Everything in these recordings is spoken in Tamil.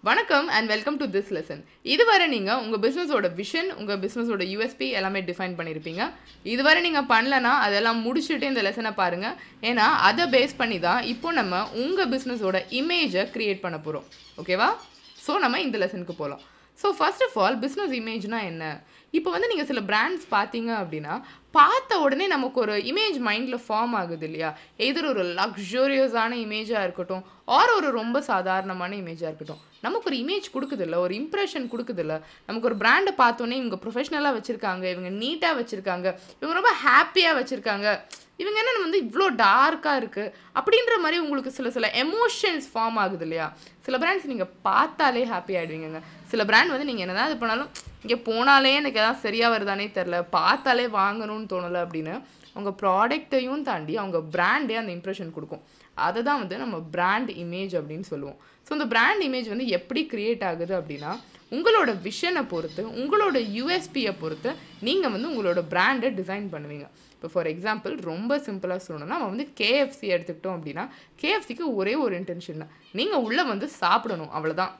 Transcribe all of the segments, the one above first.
வணக்கம் and welcome to this lesson. இதுவரை நீங்கள் உங்கள் பிஸ்னஸோட விஷன், உங்கள் பிஸ்னஸோட யூஎஸ்பி எல்லாமே டிஃபைன் பண்ணியிருப்பீங்க. இதுவரை நீங்கள் பண்ணலன்னா அதெல்லாம் முடிச்சுட்டு இந்த லெசனை பாருங்கள். ஏன்னா அதை பேஸ் பண்ணி தான் இப்போ நம்ம உங்கள் பிஸ்னஸோட இமேஜை க்ரியேட் பண்ண போகிறோம். ஓகேவா? ஸோ நம்ம இந்த லெசனுக்கு போகலாம். So first of all business இமேஜ்னால் என்ன? இப்போ வந்து நீங்கள் சில பிராண்ட்ஸ் பார்த்தீங்க அப்படின்னா பார்த்த உடனே நமக்கு ஒரு இமேஜ் மைண்டில் ஃபார்ம் ஆகுது இல்லையா? எதிர் ஒரு லக்ஸூரியஸான இமேஜாக இருக்கட்டும் ஆர் ஒரு ரொம்ப சாதாரணமான இமேஜாக இருக்கட்டும், நமக்கு ஒரு இமேஜ் கொடுக்குதில்ல, ஒரு இம்ப்ரெஷன் கொடுக்குதில்ல. நமக்கு ஒரு பிராண்டை பார்த்தோன்னே இவங்க ப்ரொஃபஷ்னலாக வச்சுருக்காங்க, இவங்க நீட்டாக வச்சுருக்காங்க, இவங்க ரொம்ப ஹாப்பியாக வச்சுருக்காங்க, இவங்க என்ன வந்து இவ்வளோ டார்க்காக இருக்குது அப்படின்ற மாதிரி உங்களுக்கு சில எமோஷன்ஸ் ஃபார்ம் ஆகுது இல்லையா? சில பிராண்ட்ஸ் நீங்கள் பார்த்தாலே ஹாப்பி ஆகிடுவீங்க. சில பிராண்ட் வந்து நீங்கள் என்ன தான் இது பண்ணாலும் இங்கே போனாலே எனக்கு எதாவது சரியாக வருதானே தெரில, பார்த்தாலே வாங்கணும்னு தோணலை அப்படின்னு அவங்க ப்ராடக்டையும் தாண்டி அவங்க பிராண்டே அந்த இம்ப்ரெஷன் கொடுக்கும். அதை தான் வந்து நம்ம பிராண்ட் இமேஜ் அப்படின்னு சொல்லுவோம். ஸோ இந்த பிராண்ட் இமேஜ் வந்து எப்படி க்ரியேட் ஆகுது அப்படின்னா உங்களோட விஷனை பொறுத்து, உங்களோட யூஎஸ்பியை பொறுத்து நீங்கள் வந்து உங்களோட பிராண்டை டிசைன் பண்ணுவீங்க. இப்போ ஃபார் எக்ஸாம்பிள் ரொம்ப சிம்பிளாக சொல்லணும்னா நம்ம வந்து கேஎஃப்சி எடுத்துக்கிட்டோம் அப்படின்னா கேஎஃப்சிக்கு ஒரே ஒரு இன்டென்ஷன் தான், நீங்கள் உள்ளே வந்து சாப்பிடணும், அவ்வளோதான்.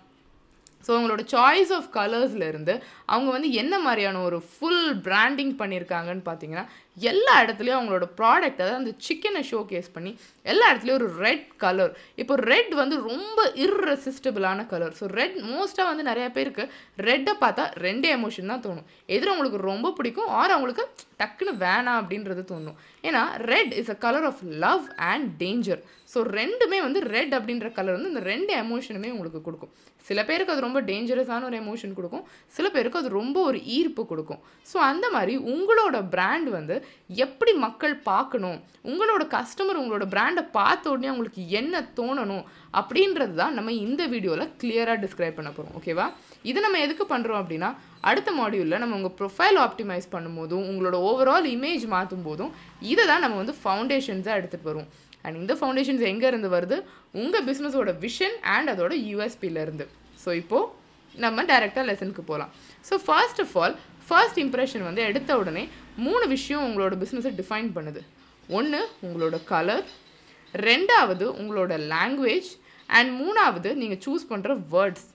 ஸோ அவங்களோட சாய்ஸ் ஆஃப் கலர்ஸ்லேருந்து அவங்க வந்து என்ன மாதிரியான ஒரு ஃபுல் பிராண்டிங் பண்ணியிருக்காங்கன்னு பார்த்தீங்கன்னா எல்லா இடத்துலையும் அவங்களோட ப்ராடக்ட், அதாவது அந்த சிக்கனை ஷோ கேஸ் பண்ணி எல்லா இடத்துலையும் ஒரு ரெட் கலர். இப்போ ரெட் வந்து ரொம்ப இர்ரெசிஸ்டபிளான கலர். ஸோ ரெட் மோஸ்ட்டாக வந்து நிறையா பேருக்கு ரெட்டை பார்த்தா ரெண்டே எமோஷன் தான் தோணும். எதிர அவங்களுக்கு ரொம்ப பிடிக்கும் ஆர் அவங்களுக்கு டக்குன்னு வேணாம் அப்படின்றது தோணும். ஏன்னா red is a colour of love and danger. So ரெண்டுமே வந்து ரெட் அப்படின்ற கலர் வந்து இந்த ரெண்டு எமோஷனுமே உங்களுக்கு கொடுக்கும். சில பேருக்கு அது ரொம்ப டேஞ்சரஸான ஒரு எமோஷன் கொடுக்கும், சில பேருக்கு அது ரொம்ப ஒரு ஈர்ப்பு கொடுக்கும். ஸோ அந்த மாதிரி உங்களோட பிராண்ட் வந்து எப்படி மக்கள் பார்க்கணும், உங்களோட கஸ்டமர் உங்களோட பிராண்டை பார்த்த உடனே அவங்களுக்கு என்ன தோணணும் அப்படின்றது தான் நம்ம இந்த வீடியோவில் கிளியராக டிஸ்கிரைப் பண்ண போகிறோம். ஓகேவா? இது நம்ம எதுக்கு பண்ணுறோம் அப்படின்னா அடுத்த மாடியூலில் நம்ம உங்கள் ப்ரொஃபைல் ஆப்டிமைஸ் பண்ணும்போதும் உங்களோட ஓவரால் இமேஜ் மாற்றும் போதும் இதை தான் நம்ம வந்து ஃபவுண்டேஷன்ஸாக எடுத்துகிட்டு வருவோம். அண்ட் இந்த ஃபவுண்டேஷன்ஸ் எங்கேருந்து வருது? உங்கள் பிஸ்னஸோட விஷன் அண்ட் அதோட யூஎஸ்பியிலேருந்து. ஸோ இப்போது நம்ம டைரெக்டாக லெசனுக்கு போகலாம். So first of all first impression வந்து எடுத்த உடனே 3 விஷயம் உங்களோட பிஸ்னஸை டிஃபைன் பண்ணுது. ஒன்று உங்களோட கலர், ரெண்டாவது உங்களோட லாங்குவேஜ், அண்ட் மூணாவது நீங்கள் சூஸ் பண்ணுற வேர்ட்ஸ்.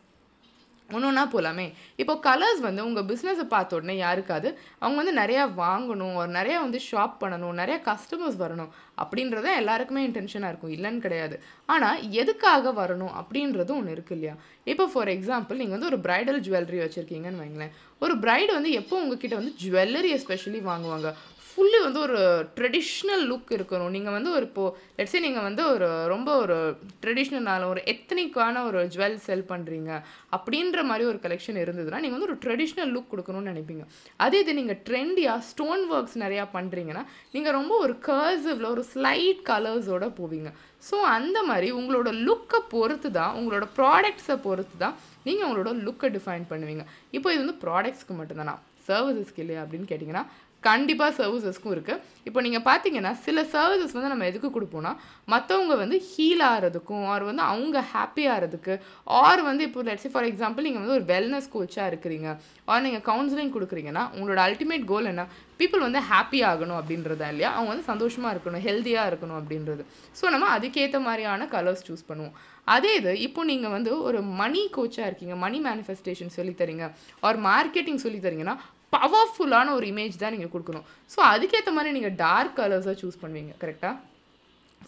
ஒன்றா போகலாமே. இப்போ கலர்ஸ் வந்து உங்கள் பிஸ்னஸை பார்த்த உடனே யாருக்காது அவங்க வந்து நிறையா வாங்கணும், ஒரு நிறையா வந்து ஷாப் பண்ணணும், நிறையா கஸ்டமர்ஸ் வரணும் அப்படின்றத எல்லாருக்குமே இன்டென்ஷனாக இருக்கும், இல்லைன்னு கிடையாது. ஆனால் எதுக்காக வரணும் அப்படின்றது ஒன்று இருக்குது இல்லையா? இப்போ ஃபார் எக்ஸாம்பிள் நீங்கள் வந்து ஒரு பிரைடல் ஜுவல்லரி வச்சுருக்கீங்கன்னு வைங்களேன். ஒரு பிரைடு வந்து எப்போ உங்ககிட்ட வந்து ஜுவல்லரி எஸ்பெஷலி வாங்குவாங்க, ஃபுல்லி வந்து ஒரு ட்ரெடிஷ்னல் லுக் இருக்கணும். நீங்கள் வந்து ஒரு இப்போது லெட்ஸே நீங்கள் வந்து ஒரு ரொம்ப ஒரு ட்ரெடிஷ்னலான ஒரு எத்தனிக்கான ஒரு ஜுவல் செல் பண்ணுறீங்க அப்படின்ற மாதிரி ஒரு கலெக்ஷன் இருந்ததுன்னா நீங்கள் வந்து ஒரு ட்ரெடிஷ்னல் லுக் கொடுக்கணும்னு நினைப்பீங்க. அதே இது நீங்கள் ட்ரெண்டியாக ஸ்டோன் ஒர்க்ஸ் நிறையா பண்ணுறீங்கன்னா நீங்கள் ரொம்ப ஒரு கர்சிவில் ஒரு ஸ்லைட் கலர்ஸோடு போவீங்க. ஸோ அந்த மாதிரி உங்களோட லுக்கை பொறுத்து தான், உங்களோட ப்ராடக்ட்ஸை பொறுத்து தான் நீங்கள் உங்களோட லுக்கை டிஃபைன் பண்ணுவீங்க. இப்போ இது வந்து ப்ராடக்ட்ஸ்க்கு மட்டும்தானா, சர்வீசஸ்க்கு இல்லையா அப்படின்னு கேட்டிங்கன்னா கண்டிப்பாக சர்வீசஸ்க்கும் இருக்குது. இப்போ நீங்கள் பார்த்தீங்கன்னா சில சர்வீசஸ் வந்து நம்ம எதுக்கு கொடுப்போம்னா மற்றவங்க வந்து ஹீல் ஆகிறதுக்கும் ஆர் வந்து அவங்க ஹாப்பி ஆகிறதுக்கு ஆர் வந்து இப்போ லெட்ஸ் ஃபார் எக்ஸாம்பிள் நீங்கள் வந்து ஒரு வெல்னஸ் கோச்சாக இருக்கிறீங்க ஆர் நீங்கள் கவுன்சிலிங் கொடுக்குறீங்கன்னா உங்களோட அல்டிமேட் கோல் என்ன? பீப்புள் வந்து ஹாப்பி ஆகணும் அப்படின்றதா இல்லையா? அவங்க வந்து சந்தோஷமாக இருக்கணும், ஹெல்த்தியாக இருக்கணும் அப்படின்றது. ஸோ நம்ம அதுக்கேற்ற மாதிரியான கலர்ஸ் சூஸ் பண்ணுவோம். அதே இது இப்போ நீங்கள் வந்து ஒரு மணி கோச்சாக இருக்கீங்க, மணி மேனிஃபெஸ்டேஷன் சொல்லித்தரீங்க ஆர் மார்க்கெட்டிங் சொல்லித்தரீங்கன்னா பவர்ஃபுல்லான ஒரு இமேஜ் தான் நீங்கள் கொடுக்கணும். ஸோ அதுக்கேற்ற மாதிரி நீங்கள் டார்க் கலர்ஸாக சூஸ் பண்ணுவீங்க. கரெக்டாக?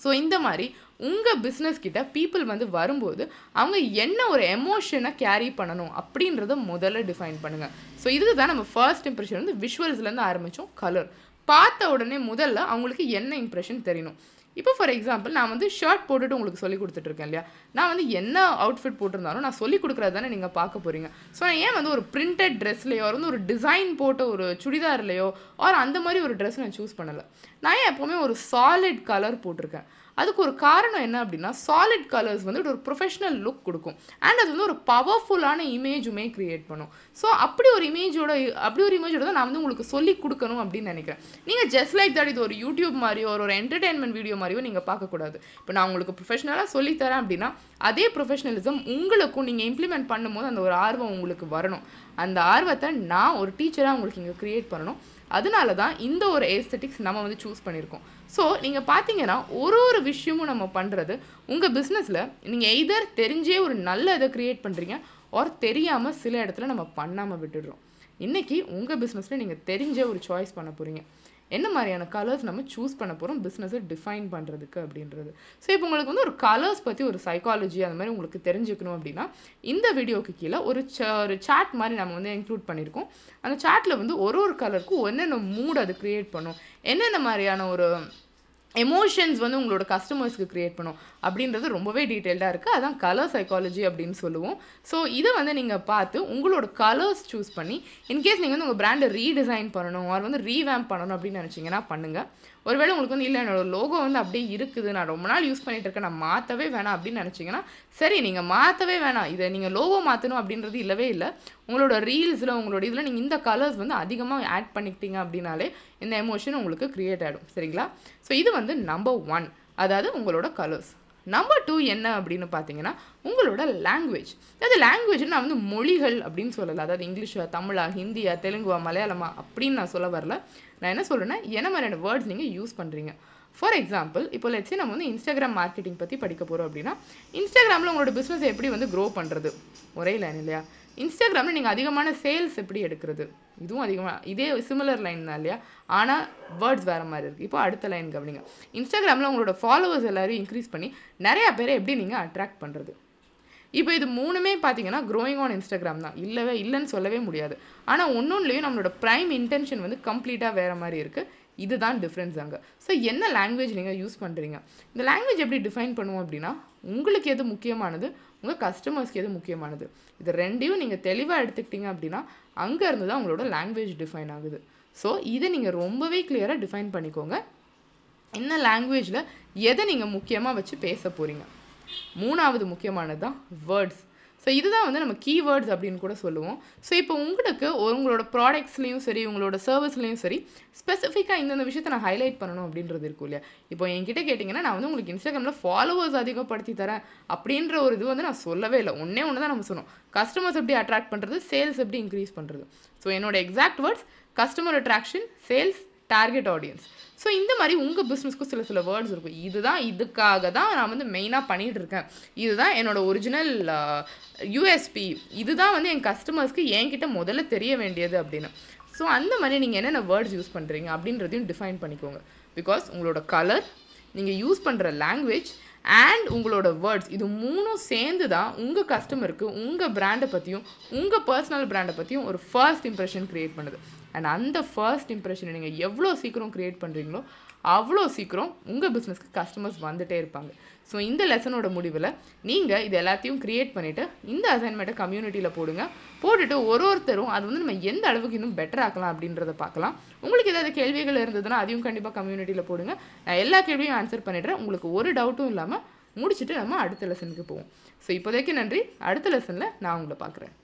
ஸோ இந்த மாதிரி உங்கள் பிஸ்னஸ் கிட்ட பீப்புள் வந்து வரும்போது அவங்க என்ன ஒரு எமோஷனை கேரி பண்ணணும் அப்படின்றத முதல்ல டிஃபைன் பண்ணுங்கள். ஸோ இதுக்கு தான் நம்ம ஃபர்ஸ்ட் இம்ப்ரெஷன் வந்து விஷுவல்ஸ்லேருந்து ஆரம்பித்தோம். கலர் பார்த்த உடனே முதல்ல அவங்களுக்கு என்ன இம்ப்ரெஷன் தெரியணும். இப்போ ஃபார் எக்ஸாம்பிள் நான் வந்து ஷர்ட் போட்டுட்டு உங்களுக்கு சொல்லி கொடுத்துட்ருக்கேன் இல்லையா? நான் வந்து என்ன அவுட்ஃபிட் போட்டிருந்தாலும் நான் சொல்லி கொடுக்குறது தானே நீங்கள் பார்க்க போகிறீங்க. ஸோ நான் ஏன் வந்து ஒரு பிரிண்டட் ட்ரெஸ்லையோ வந்து ஒரு டிசைன் போட்ட ஒரு சுடிதார்லையோ ஆர் அந்த மாதிரி ஒரு ட்ரெஸ் நான் சூஸ் பண்ணலை. நான் ஏன் எப்போவுமே ஒரு சாலிட் கலர் போட்டிருக்கேன்? அதுக்கு ஒரு காரணம் என்ன அப்படின்னா சாலிட் கலர்ஸ் வந்து ஒரு ப்ரொஃபஷ்னல் லுக் கொடுக்கும் அண்ட் அது வந்து ஒரு பவர்ஃபுல்லான இமேஜுமே க்ரியேட் பண்ணும். ஸோ அப்படி ஒரு இமேஜோட தான் நான் வந்து உங்களுக்கு சொல்லி கொடுக்கணும் அப்படின்னு நினைக்கிறேன். நீங்கள் ஜஸ்ட் லைக் தட் இது ஒரு யூடியூப் மாதிரியோ ஒரு என்டர்டெயின்மெண்ட் வீடியோ மாதிரியோ நீங்கள் பார்க்கக்கூடாது. இப்போ நான் உங்களுக்கு ப்ரொஃபஷ்னலாக சொல்லித்தரேன் அப்படின்னா அதே ப்ரொஃபஷ்னலிசம் உங்களுக்கும் நீங்கள் இம்ப்ளிமெண்ட் பண்ணும்போது அந்த ஒரு ஆர்வம் உங்களுக்கு வரணும். அந்த ஆர்வத்தை நான் ஒரு டீச்சராக உங்களுக்கு இங்கே க்ரியேட் பண்ணணும். அதனால தான் இந்த ஒரு ஏஸ்தட்டிக்ஸ் நம்ம வந்து சூஸ் பண்ணியிருக்கோம். ஸோ நீங்கள் பார்த்தீங்கன்னா ஒரு விஷயமும் நம்ம பண்ணுறது உங்கள் பிஸ்னஸில் நீங்கள் எய்தர் தெரிஞ்சே ஒரு நல்ல இதை க்ரியேட் பண்ணுறீங்க ஆர் தெரியாமல் சில இடத்துல நம்ம பண்ணாமல் விட்டுடுறோம். இன்றைக்கி உங்கள் பிஸ்னஸில் நீங்கள் தெரிஞ்ச ஒரு சாய்ஸ் பண்ண போகிறீங்க. என்ன மாதிரியான கலர்ஸ் நம்ம சூஸ் பண்ண போகிறோம் பிஸ்னஸை டிஃபைன் பண்ணுறதுக்கு அப்படின்றது. ஸோ இப்போ உங்களுக்கு வந்து ஒரு கலர்ஸ் பற்றி ஒரு சைக்காலஜி அந்த மாதிரி உங்களுக்கு தெரிஞ்சுக்கணும் அப்படின்னா இந்த வீடியோக்கு கீழே ஒரு சார்ட் மாதிரி நம்ம வந்து இன்க்ளூட் பண்ணியிருக்கோம். அந்த சார்ட்டில் வந்து ஒரு கலருக்கும் என்னென்ன மூட் அது க்ரியேட் பண்ணும், என்னென்ன மாதிரியான ஒரு எமோஷன்ஸ் வந்து உங்களோட கஸ்டமர்ஸ்க்கு க்ரியேட் பண்ணும் அப்படின்றது ரொம்பவே டீட்டெயில்டாக இருக்குது. அதான் கலர் சைக்காலஜி அப்படின்னு சொல்லுவோம். ஸோ இதை வந்து நீங்கள் பார்த்து உங்களோட கலர்ஸ் சூஸ் பண்ணி இன்கேஸ் நீங்கள் வந்து உங்கள் பிராண்டை ரீடிசைன் பண்ணணும் ஆர் வந்து ரீவேம்ப் பண்ணணும் அப்படின்னு நினச்சிங்கன்னா பண்ணுங்கள். ஒருவேளை உங்களுக்கு வந்து இல்லை என்னோட லோகோ வந்து அப்படியே இருக்குது, நான் ரொம்ப நாள் யூஸ் பண்ணிட்டு இருக்கேன், நான் மாற்றவே வேணாம் அப்படின்னு நினச்சிங்கன்னா சரி, நீங்கள் மாற்றவே வேணாம், இதை நீங்கள் லோகோ மாற்றணும் அப்படின்றது இல்லவே இல்லை. உங்களோட ரீல்ஸில் உங்களோட இதில் நீங்கள் இந்த கலர்ஸ் வந்து அதிகமாக ஆட் பண்ணிக்கிட்டீங்க அப்படின்னாலே இந்த எமோஷன் உங்களுக்கு க்ரியேட் ஆகிடும். சரிங்களா? ஸோ இது வந்து நம்பர் 1, அதாவது உங்களோட கலர்ஸ். நம்பர் 2 என்ன அப்படின்னு பார்த்தீங்கன்னா உங்களோட லாங்குவேஜ். அதாவது லாங்குவேஜ் நான் வந்து மொழிகள் அப்படின்னு சொல்லலை, அதாவது இங்கிலீஷா, தமிழா, ஹிந்தியா, தெலுங்குவா, மலையாளமா அப்படின்னு நான் சொல்ல வரல. நான் என்ன சொல்கிறேன்னா என்ன மாதிரியான வேர்ட்ஸ் நீங்கள் யூஸ் பண்ணுறீங்க. ஃபார் எக்ஸாம்பிள் இப்போ லெட்ஸே நம்ம வந்து இன்ஸ்டாகிராம் மார்க்கெட்டிங் பற்றி படிக்க போகிறோம் அப்படின்னா இன்ஸ்டாகிராமில் உங்களோட பிஸ்னஸ் எப்படி வந்து க்ரோ பண்ணுறது, ஒரே லைன் இல்லையா? இன்ஸ்டாகிராமில் நீங்கள் அதிகமான சேல்ஸ் எப்படி எடுக்கிறது, இதுவும் அதிகமாக இதே சிமிலர் லைன் தான் இல்லையா? ஆனால் வேர்ட்ஸ் வேறு மாதிரி இருக்குது. இப்போ அடுத்த லைன் கவனிங்க. இன்ஸ்டாகிராமில் உங்களோட ஃபாலோவர்ஸ் எல்லோரும் இன்க்ரீஸ் பண்ணி நிறையா பேரை எப்படி நீங்கள் அட்ராக்ட் பண்ணுறது. இப்போ இது மூணுமே பார்த்தீங்கன்னா க்ரோயிங் ஆன் இன்ஸ்டாகிராம் தான், இல்லைன்னு சொல்லவே முடியாது. ஆனால் ஒன்றுலேயும் நம்மளோட ப்ரைம் இன்டென்ஷன் வந்து கம்ப்ளீட்டாக வேறு மாதிரி இருக்குது. இதுதான் டிஃப்ரென்ஸ் அங்கே. ஸோ என்ன லாங்குவேஜ் நீங்கள் யூஸ் பண்ணுறீங்க, இந்த லாங்குவேஜ் எப்படி டிஃபைன் பண்ணுவோம் அப்படின்னா உங்களுக்கு எது முக்கியமானது, உங்கள் கஸ்டமர்ஸ்க்கு எது முக்கியமானது, இது ரெண்டையும் நீங்கள் தெளிவாக எடுத்துக்கிட்டீங்க அப்படின்னா அங்கேருந்து தான் உங்களோட லாங்குவேஜ் டிஃபைன் ஆகுது. ஸோ இதை நீங்கள் ரொம்பவே கிளியராக டிஃபைன் பண்ணிக்கோங்க. என்ன லாங்குவேஜில் எதை நீங்கள் முக்கியமாக வச்சு பேச போகிறீங்க. மூணாவது முக்கியமானது தான் வேர்ட்ஸ். ஸோ இதுதான் வந்து நம்ம கீவேர்ட்ஸ் அப்படின்னு கூட சொல்லுவோம். ஸோ இப்போ உங்களுக்கு உங்களோட ப்ராடக்ட்ஸ்லேயும் சரி உங்களோட சர்வீஸ்லேயும் சரி ஸ்பெசிஃபிக்காக இந்தந்த விஷயத்தை நான் ஹைலைட் பண்ணணும் அப்படின்றது இருக்கும் இல்லையா? இப்போ என்கிட்ட கேட்டிங்கன்னா நான் வந்து உங்களுக்கு இன்ஸ்டாகிராமில் ஃபாலோவர்ஸ் அதிகப்படுத்தி தரேன் அப்படின்ற ஒரு இது வந்து நான் சொல்லவே இல்லை. ஒன்றே ஒன்று தான் நம்ம சொன்னோம், கஸ்டமர்ஸ் எப்படி அட்ராக்ட் பண்ணுறது, சேல்ஸ் எப்படி இன்க்ரீஸ் பண்ணுறது. ஸோ என்னோட exact words customer attraction, sales, target audience. So இந்த மாதிரி உங்கள் பிஸ்னஸ்க்கும் சில வேர்ட்ஸ் இருக்கும். இதுக்காக தான் நான் வந்து மெயினாக பண்ணிகிட்டு இருக்கேன், இதுதான் என்னோட ஒரிஜினல் யூஎஸ்பி, இதுதான் வந்து என் கஸ்டமர்ஸ்க்கு என்கிட்ட முதல்ல தெரிய வேண்டியது அப்படின்னு. ஸோ அந்த மாதிரி நீங்கள் என்னென்ன வேர்ட்ஸ் யூஸ் பண்ணுறீங்க அப்படின்றதையும் டிஃபைன் பண்ணிக்கோங்க. பிகாஸ் உங்களோட கலர், நீங்கள் யூஸ் பண்ணுற லாங்குவேஜ் அண்ட் உங்களோட வேர்ட்ஸ் இது மூணும் சேர்ந்து தான் உங்கள் கஸ்டமருக்கு உங்கள் பிராண்டை பற்றியும் உங்கள் பர்சனல் பிராண்டை பற்றியும் ஒரு ஃபர்ஸ்ட் இம்ப்ரெஷன் க்ரியேட் பண்ணுது. அண்ட் அந்த ஃபர்ஸ்ட் இம்ப்ரெஷனை நீங்கள் எவ்வளோ சீக்கிரம் க்ரியேட் பண்ணுறீங்களோ அவ்வளோ சீக்கிரம் உங்கள் பிஸ்னஸ்க்கு கஸ்டமர்ஸ் வந்துகிட்டே இருப்பாங்க. ஸோ இந்த லெசனோட முடிவில் நீங்கள் இது எல்லாத்தையும் க்ரியேட் பண்ணிவிட்டு இந்த அசைன்மெண்ட்டை கம்யூனிட்டியில் போட்டுட்டு ஒருத்தரும் அது வந்து நம்ம எந்த அளவுக்கு இன்னும் பெட்டர் ஆக்கலாம் அப்படின்றத பார்க்கலாம். உங்களுக்கு ஏதாவது கேள்விகள் இருந்ததுன்னா அதையும் கண்டிப்பாக கம்யூனிட்டியில் போடுங்க. நான் எல்லா கேள்வியும் ஆன்சர் பண்ணிடுறேன். உங்களுக்கு ஒரு டவுட்டும் இல்லாமல் முடிச்சுட்டு நம்ம அடுத்த லெசனுக்கு போவோம். ஸோ இப்போதைக்கு நன்றி. அடுத்த லெசனில் நான் உங்களை பார்க்குறேன்.